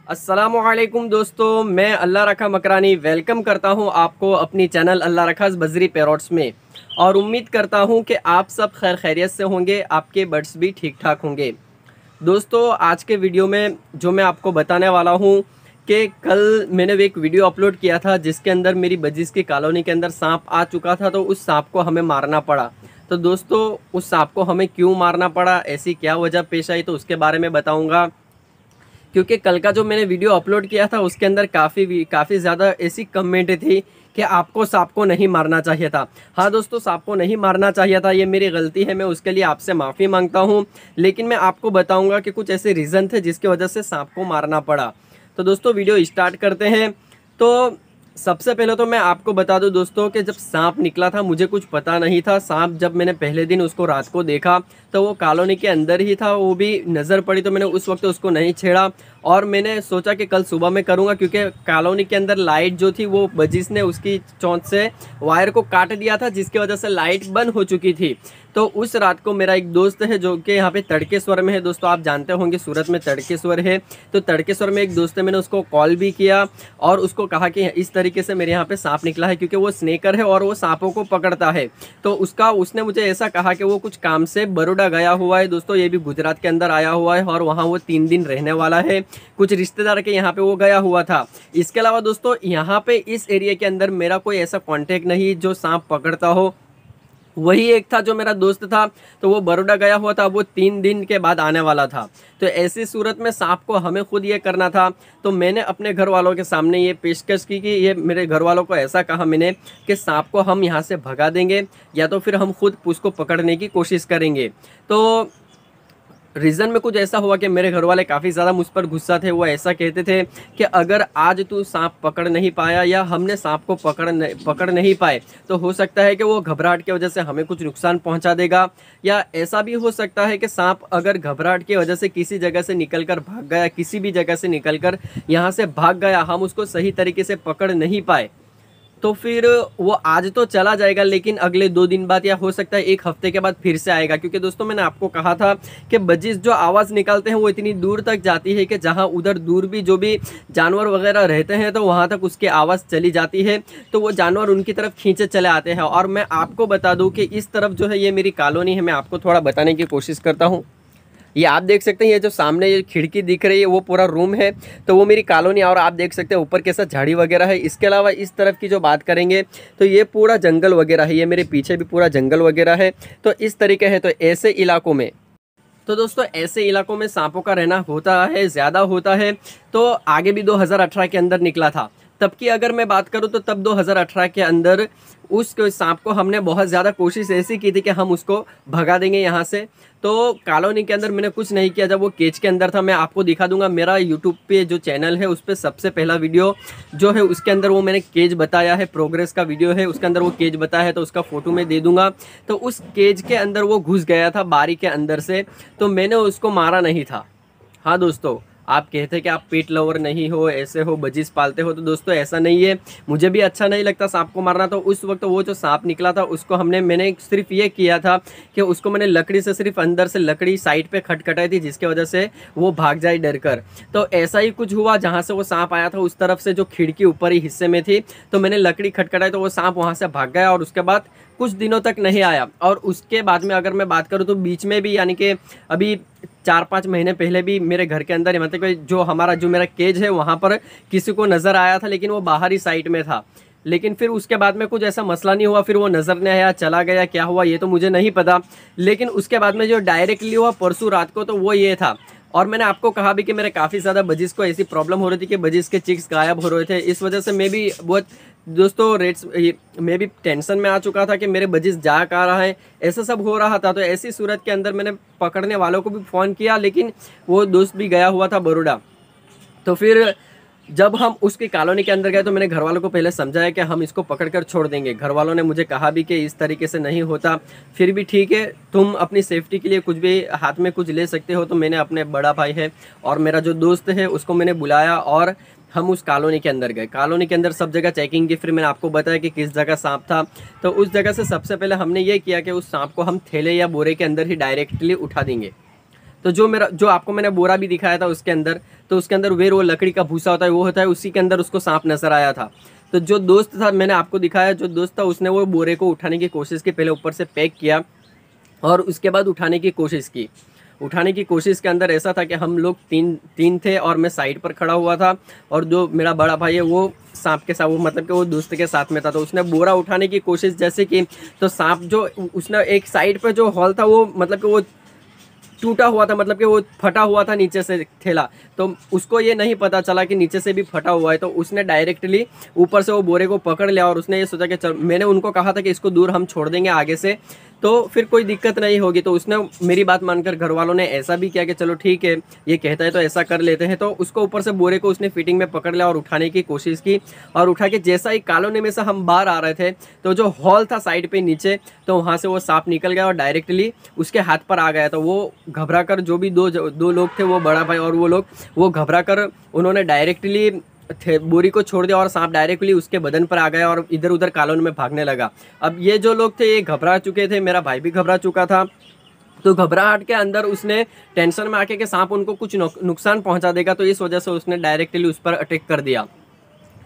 अस्सलामुअलैकुम दोस्तों, मैं अल्लाह रखा मकरानी वेलकम करता हूं आपको अपनी चैनल अल्लाह रखा बजरी पैरोट्स में। और उम्मीद करता हूं कि आप सब खैर खैरियत से होंगे, आपके बर्ड्स भी ठीक ठाक होंगे। दोस्तों, आज के वीडियो में जो मैं आपको बताने वाला हूं कि कल मैंने एक वीडियो अपलोड किया था जिसके अंदर मेरी बजिस की कॉलोनी के अंदर सांप आ चुका था, तो उस सांप को हमें मारना पड़ा। तो दोस्तों, उस सांप को हमें क्यों मारना पड़ा, ऐसी क्या वजह पेश आई, तो उसके बारे में बताऊंगा। क्योंकि कल का जो मैंने वीडियो अपलोड किया था उसके अंदर काफ़ी ज़्यादा ऐसी कमेंट थी कि आपको सांप को नहीं मारना चाहिए था। हाँ दोस्तों, सांप को नहीं मारना चाहिए था, ये मेरी गलती है, मैं उसके लिए आपसे माफ़ी मांगता हूँ। लेकिन मैं आपको बताऊँगा कि कुछ ऐसे रीज़न थे जिसकी वजह से सांप को मारना पड़ा। तो दोस्तों, वीडियो स्टार्ट करते हैं। तो सबसे पहले तो मैं आपको बता दूं दोस्तों कि जब सांप निकला था मुझे कुछ पता नहीं था। सांप जब मैंने पहले दिन उसको रात को देखा तो वो कॉलोनी के अंदर ही था, वो भी नज़र पड़ी, तो मैंने उस वक्त उसको नहीं छेड़ा और मैंने सोचा कि कल सुबह में करूंगा, क्योंकि कॉलोनी के अंदर लाइट जो थी वो बजिस ने उसकी चोंच से वायर को काट दिया था, जिसकी वजह से लाइट बंद हो चुकी थी। तो उस रात को मेरा एक दोस्त है जो कि यहाँ पे तड़केश्वर में है। दोस्तों, आप जानते होंगे सूरत में तड़केश्वर है, तो तड़केश्वर में एक दोस्त है, मैंने उसको कॉल भी किया और उसको कहा कि इस तरीके से मेरे यहाँ पे सांप निकला है, क्योंकि वो स्नेकर है और वो सांपों को पकड़ता है। तो उसने मुझे ऐसा कहा कि वो कुछ काम से बड़ौदा गया हुआ है। दोस्तों, ये भी गुजरात के अंदर आया हुआ है और वहाँ वो 3 दिन रहने वाला है, कुछ रिश्तेदार के यहाँ पे वो गया हुआ था। इसके अलावा दोस्तों, यहाँ पे इस एरिया के अंदर मेरा कोई ऐसा कॉन्टेक्ट नहीं जो सांप पकड़ता हो। वही एक था जो मेरा दोस्त था, तो वो बड़ौदा गया हुआ था, वो 3 दिन के बाद आने वाला था। तो ऐसी सूरत में सांप को हमें खुद ये करना था। तो मैंने अपने घर वालों के सामने ये पेशकश की कि ये मेरे घर वालों को ऐसा कहा मैंने कि सांप को हम यहाँ से भगा देंगे या तो फिर हम खुद उसको पकड़ने की कोशिश करेंगे। तो रीज़न में कुछ ऐसा हुआ कि मेरे घर वाले काफ़ी ज़्यादा मुझ पर गुस्सा थे। वो ऐसा कहते थे कि अगर आज तू सांप पकड़ नहीं पाया या हमने सांप को पकड़ नहीं पाए तो हो सकता है कि वो घबराहट की वजह से हमें कुछ नुकसान पहुंचा देगा, या ऐसा भी हो सकता है कि सांप अगर घबराहट की वजह से किसी जगह से निकलकर भाग गया, किसी भी जगह से निकलकर यहाँ से भाग गया, हम उसको सही तरीके से पकड़ नहीं पाए, तो फिर वो आज तो चला जाएगा लेकिन अगले 2 दिन बाद या हो सकता है 1 हफ्ते के बाद फिर से आएगा। क्योंकि दोस्तों, मैंने आपको कहा था कि बजिस जो आवाज़ निकालते हैं वो इतनी दूर तक जाती है कि जहां उधर दूर भी जो भी जानवर वगैरह रहते हैं तो वहां तक उसकी आवाज़ चली जाती है, तो वो जानवर उनकी तरफ खींचे चले आते हैं। और मैं आपको बता दूँ कि इस तरफ जो है ये मेरी कॉलोनी है, मैं आपको थोड़ा बताने की कोशिश करता हूँ। ये आप देख सकते हैं, ये जो सामने ये खिड़की दिख रही है वो पूरा रूम है, तो वो मेरी कॉलोनी। और आप देख सकते हैं ऊपर कैसा झाड़ी वगैरह है। इसके अलावा इस तरफ की जो बात करेंगे तो ये पूरा जंगल वगैरह है, ये मेरे पीछे भी पूरा जंगल वगैरह है। तो इस तरीके है, तो ऐसे इलाकों में तो दोस्तों ऐसे इलाकों में सांपों का रहना होता है, ज़्यादा होता है। तो आगे भी 2018 के अंदर निकला था। तब की अगर मैं बात करूं तो तब 2018 के अंदर उस सांप को हमने बहुत ज़्यादा कोशिश ऐसी की थी कि हम उसको भगा देंगे यहाँ से। तो कॉलोनी के अंदर मैंने कुछ नहीं किया, जब वो केज के अंदर था। मैं आपको दिखा दूंगा, मेरा यूट्यूब पे जो चैनल है उस पर सबसे पहला वीडियो जो है उसके अंदर वो मैंने केज बताया है, प्रोग्रेस का वीडियो है, उसके अंदर वो केज बताया है, तो उसका फ़ोटो मैं दे दूंगा। तो उस केज के अंदर वो घुस गया था बारी के अंदर से, तो मैंने उसको मारा नहीं था। हाँ दोस्तों, आप कहते हैं कि आप पेट लवर नहीं हो, ऐसे हो, बजिस पालते हो, तो दोस्तों ऐसा नहीं है। मुझे भी अच्छा नहीं लगता सांप को मारना। तो उस वक्त वो जो सांप निकला था उसको मैंने सिर्फ ये किया था कि उसको मैंने लकड़ी से सिर्फ अंदर से लकड़ी साइड पे खटखटाई थी, जिसकी वजह से वो भाग जाए डर कर। तो ऐसा ही कुछ हुआ, जहाँ से वो सांप आया था उस तरफ से जो खिड़की ऊपरी हिस्से में थी, तो मैंने लकड़ी खटखटाई तो वो सांप वहाँ से भाग गया और उसके बाद कुछ दिनों तक नहीं आया। और उसके बाद में अगर मैं बात करूँ तो बीच में भी, यानी कि अभी 4-5 महीने पहले भी मेरे घर के अंदर, मतलब जो मेरा केज है वहाँ पर किसी को नज़र आया था, लेकिन वो बाहरी साइड में था। लेकिन फिर उसके बाद में कुछ ऐसा मसला नहीं हुआ, फिर वो नज़र नहीं आया, चला गया, क्या हुआ ये तो मुझे नहीं पता। लेकिन उसके बाद में जो डायरेक्टली हुआ परसों रात को, तो वो ये था। और मैंने आपको कहा भी कि मेरे काफ़ी ज़्यादा बजिस को ऐसी प्रॉब्लम हो रही थी कि बजिस के चिक्स गायब हो रहे थे। इस वजह से मैं भी बहुत दोस्तों मैं भी टेंशन में आ चुका था कि मेरे बजिस जा कहाँ रहा है, ऐसा सब हो रहा था। तो ऐसी सूरत के अंदर मैंने पकड़ने वालों को भी फ़ोन किया, लेकिन वो दोस्त भी गया हुआ था बड़ौदा। तो फिर जब हम उसकी कॉलोनी के अंदर गए तो मैंने घर वालों को पहले समझाया कि हम इसको पकड़कर छोड़ देंगे। घर वालों ने मुझे कहा भी कि इस तरीके से नहीं होता, फिर भी ठीक है, तुम अपनी सेफ्टी के लिए कुछ भी हाथ में कुछ ले सकते हो। तो मैंने अपने बड़ा भाई है और मेरा जो दोस्त है उसको मैंने बुलाया और हम उस कॉलोनी के अंदर गए। कॉलोनी के अंदर सब जगह चेकिंग की, फिर मैंने आपको बताया कि किस जगह सांप था। तो उस जगह से सबसे पहले हमने ये किया कि उस सांप को हम थैले या बोरे के अंदर ही डायरेक्टली उठा देंगे। तो जो आपको मैंने बोरा भी दिखाया था उसके अंदर, तो उसके अंदर वो लकड़ी का भूसा होता है, वो होता है, उसी के अंदर उसको सांप नजर आया था। तो जो दोस्त था, मैंने आपको दिखाया, जो दोस्त था उसने वो बोरे को उठाने की कोशिश की, पहले ऊपर से पैक किया और उसके बाद उठाने की कोशिश की। उठाने की कोशिश के अंदर ऐसा था कि हम लोग तीन थे और मैं साइड पर खड़ा हुआ था, और जो मेरा बड़ा भाई है वो सांप के साथ, वो मतलब कि वो दोस्त के साथ में था। तो उसने बोरा उठाने की कोशिश जैसे की, तो सांप जो उसने एक साइड पर जो हॉल था वो मतलब कि वो टूटा हुआ था, मतलब कि वो फटा हुआ था नीचे से थैला, तो उसको ये नहीं पता चला कि नीचे से भी फटा हुआ है। तो उसने डायरेक्टली ऊपर से वो बोरे को पकड़ लिया और उसने ये सोचा कि चल, मैंने उनको कहा था कि इसको दूर हम छोड़ देंगे आगे से, तो फिर कोई दिक्कत नहीं होगी। तो उसने मेरी बात मानकर घर वालों ने ऐसा भी किया कि चलो ठीक है, ये कहता है तो ऐसा कर लेते हैं। तो उसको ऊपर से बोरे को उसने फिटिंग में पकड़ लिया और उठाने की कोशिश की, और उठा के जैसा ही कॉलोनी में से हम बाहर आ रहे थे, तो जो हॉल था साइड पे नीचे, तो वहाँ से वो सांप निकल गया और डायरेक्टली उसके हाथ पर आ गया। तो वो घबरा कर, जो भी दो लोग थे, वो बड़ा भाई और वो लोग, वो घबरा कर उन्होंने डायरेक्टली बोरी को छोड़ दिया और सांप डायरेक्टली उसके बदन पर आ गया और इधर उधर कॉलोनी में भागने लगा। अब ये जो लोग थे ये घबरा चुके थे, मेरा भाई भी घबरा चुका था। तो घबराहट के अंदर उसने टेंशन में आके कि सांप उनको कुछ नुकसान पहुंचा देगा, तो इस वजह से उसने डायरेक्टली उस पर अटैक कर दिया,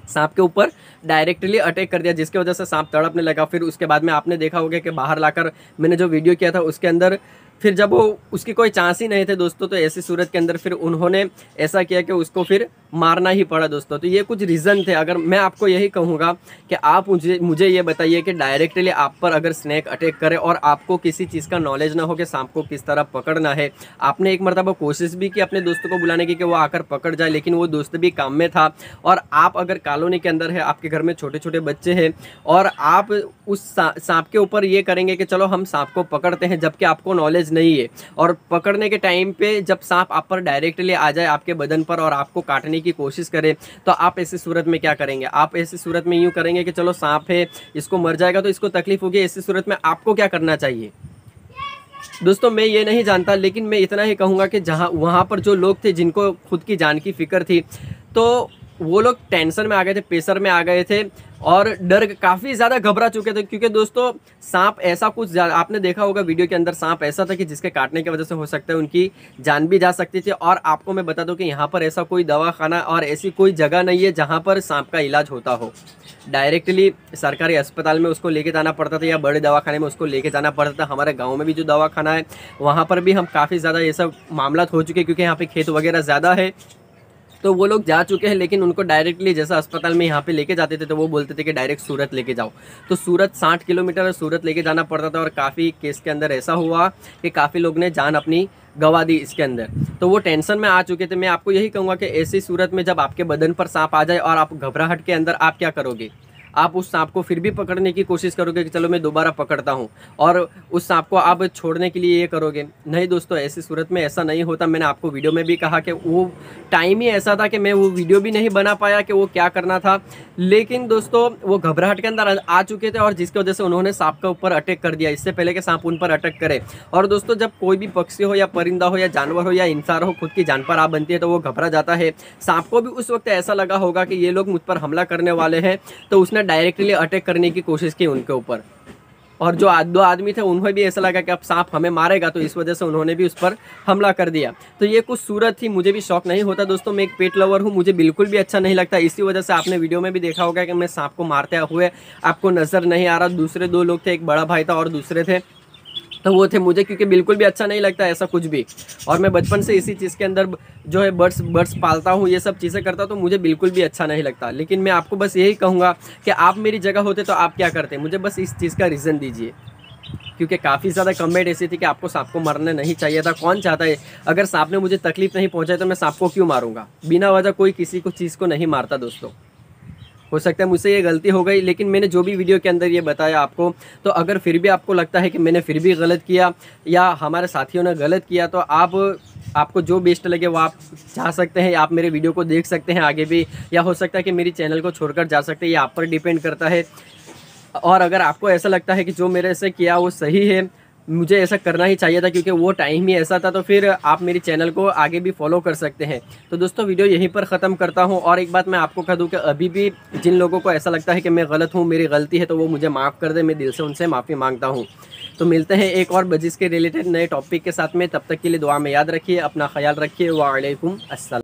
सांप के ऊपर डायरेक्टली अटैक कर दिया, जिसकी वजह से सांप तड़पने लगा। फिर उसके बाद में आपने देखा होगा कि बाहर लाकर मैंने जो वीडियो किया था उसके अंदर, फिर जब वो उसकी कोई चांस ही नहीं थे दोस्तों, तो ऐसी सूरत के अंदर फिर उन्होंने ऐसा किया कि उसको फिर मारना ही पड़ा दोस्तों। तो ये कुछ रीज़न थे। अगर मैं आपको यही कहूँगा कि आप मुझे ये बताइए कि डायरेक्टली आप पर अगर स्नेक अटैक करे और आपको किसी चीज़ का नॉलेज ना हो कि सांप को किस तरह पकड़ना है, आपने एक मरतबा कोशिश भी की अपने दोस्तों को बुलाने की कि वो आकर पकड़ जाए, लेकिन वो दोस्त भी काम में था, और आप अगर कॉलोनी के अंदर है, आपके घर में छोटे छोटे बच्चे हैं, और आप उस सांप के ऊपर ये करेंगे कि चलो हम सांप को पकड़ते हैं, जबकि आपको नॉलेज नहीं है, और पकड़ने के टाइम पे जब सांप आप पर डायरेक्टली आ जाए आपके बदन पर और आपको काटने की कोशिश करे, तो आप ऐसी सूरत में क्या करेंगे? आप ऐसी सूरत में यूं करेंगे कि चलो सांप है, इसको मर जाएगा तो इसको तकलीफ होगी। ऐसी सूरत में आपको क्या करना चाहिए दोस्तों? मैं ये नहीं जानता, लेकिन मैं इतना ही कहूँगा कि वहाँ पर जो लोग थे जिनको खुद की जान की फिक्र थी, तो वो लोग टेंशन में आ गए थे, प्रेशर में आ गए थे और काफ़ी ज़्यादा घबरा चुके थे, क्योंकि दोस्तों सांप ऐसा कुछ, आपने देखा होगा वीडियो के अंदर, सांप ऐसा था कि जिसके काटने की वजह से हो सकता है उनकी जान भी जा सकती थी। और आपको मैं बता दूं कि यहाँ पर ऐसा कोई दवाखाना और ऐसी कोई जगह नहीं है जहाँ पर सांप का इलाज होता हो। डायरेक्टली सरकारी अस्पताल में उसको लेके जाना पड़ता था या बड़े दवाखाने में उसको लेके जाना पड़ता था। हमारे गाँव में भी जो दवाखाना है वहाँ पर भी हम काफ़ी ज़्यादा ये सब मामला हो चुके, क्योंकि यहाँ पर खेत वगैरह ज़्यादा है, तो वो लोग जा चुके हैं। लेकिन उनको डायरेक्टली जैसा अस्पताल में यहाँ पे लेके जाते थे, तो वो बोलते थे कि डायरेक्ट सूरत लेके जाओ। तो सूरत 60 किलोमीटर सूरत लेके जाना पड़ता था, और काफ़ी केस के अंदर ऐसा हुआ कि काफ़ी लोग ने जान अपनी गंवा दी इसके अंदर। तो वो टेंशन में आ चुके थे। मैं आपको यही कहूँगा कि ऐसी सूरत में जब आपके बदन पर सांप आ जाए और आप घबराहट के अंदर, आप क्या करोगे? आप उस सांप को फिर भी पकड़ने की कोशिश करोगे कि चलो मैं दोबारा पकड़ता हूँ, और उस सांप को आप छोड़ने के लिए ये करोगे? नहीं दोस्तों, ऐसी सूरत में ऐसा नहीं होता। मैंने आपको वीडियो में भी कहा कि वो टाइम ही ऐसा था कि मैं वो वीडियो भी नहीं बना पाया कि वो क्या करना था। लेकिन दोस्तों वो घबराहट के अंदर आ चुके थे, और जिसकी वजह से उन्होंने सांप के ऊपर अटैक कर दिया, इससे पहले कि सांप उन पर अटैक करे। और दोस्तों जब कोई भी पक्षी हो या परिंदा हो या जानवर हो या इंसान हो, खुद की जान पर आ बनती है, तो वो घबरा जाता है। सांप को भी उस वक्त ऐसा लगा होगा कि ये लोग मुझ पर हमला करने वाले हैं, तो उसने डायरेक्टली अटैक करने की कोशिश की उनके ऊपर। और जो दो आदमी थे उन्हें भी ऐसा लगा कि अब सांप हमें मारेगा, तो इस वजह से उन्होंने भी उस पर हमला कर दिया। तो ये कुछ सूरत थी। मुझे भी शौक नहीं होता दोस्तों, मैं एक पेट लवर हूँ, मुझे बिल्कुल भी अच्छा नहीं लगता। इसी वजह से आपने वीडियो में भी देखा होगा कि मैं सांप को मारते हुए आपको नजर नहीं आ रहा। दूसरे दो लोग थे, एक बड़ा भाई था और दूसरे थे, तो वो थे मुझे, क्योंकि बिल्कुल भी अच्छा नहीं लगता ऐसा कुछ भी। और मैं बचपन से इसी चीज़ के अंदर जो है बर्ड्स पालता हूँ, ये सब चीज़ें करता, तो मुझे बिल्कुल भी अच्छा नहीं लगता। लेकिन मैं आपको बस यही कहूँगा कि आप मेरी जगह होते तो आप क्या करते? मुझे बस इस चीज़ का रीज़न दीजिए, क्योंकि काफ़ी ज़्यादा कमेंट ऐसी थी कि आपको सांप को मारना नहीं चाहिए था। कौन चाहता है? अगर सांप ने मुझे तकलीफ नहीं पहुँचाई तो मैं सांप को क्यों मारूंगा? बिना वजह कोई किसी को चीज़ को नहीं मारता दोस्तों। हो सकता है मुझसे ये गलती हो गई, लेकिन मैंने जो भी वीडियो के अंदर ये बताया आपको, तो अगर फिर भी आपको लगता है कि मैंने फिर भी गलत किया या हमारे साथियों ने गलत किया, तो आपको जो बेस्ट लगे वो आप जा सकते हैं। आप मेरे वीडियो को देख सकते हैं आगे भी, या हो सकता है कि मेरी चैनल को छोड़कर जा सकते हैं, ये आप पर डिपेंड करता है। और अगर आपको ऐसा लगता है कि जो मेरे से किया वो सही है, मुझे ऐसा करना ही चाहिए था क्योंकि वो टाइम ही ऐसा था। तो फिर आप मेरी चैनल को आगे भी फॉलो कर सकते हैं। तो दोस्तों वीडियो यहीं पर ख़त्म करता हूँ। और एक बात मैं आपको कह दूँ कि अभी भी जिन लोगों को ऐसा लगता है कि मैं गलत हूँ, मेरी गलती है, तो वो मुझे माफ़ कर दे। मैं दिल से उनसे माफ़ी मांगता हूँ। तो मिलते हैं एक और बजिस के रिलेटेड नए टॉपिक के साथ में। तब तक के लिए दुआ में याद रखिए, अपना ख्याल रखिए। वालेकुम अस्सलाम।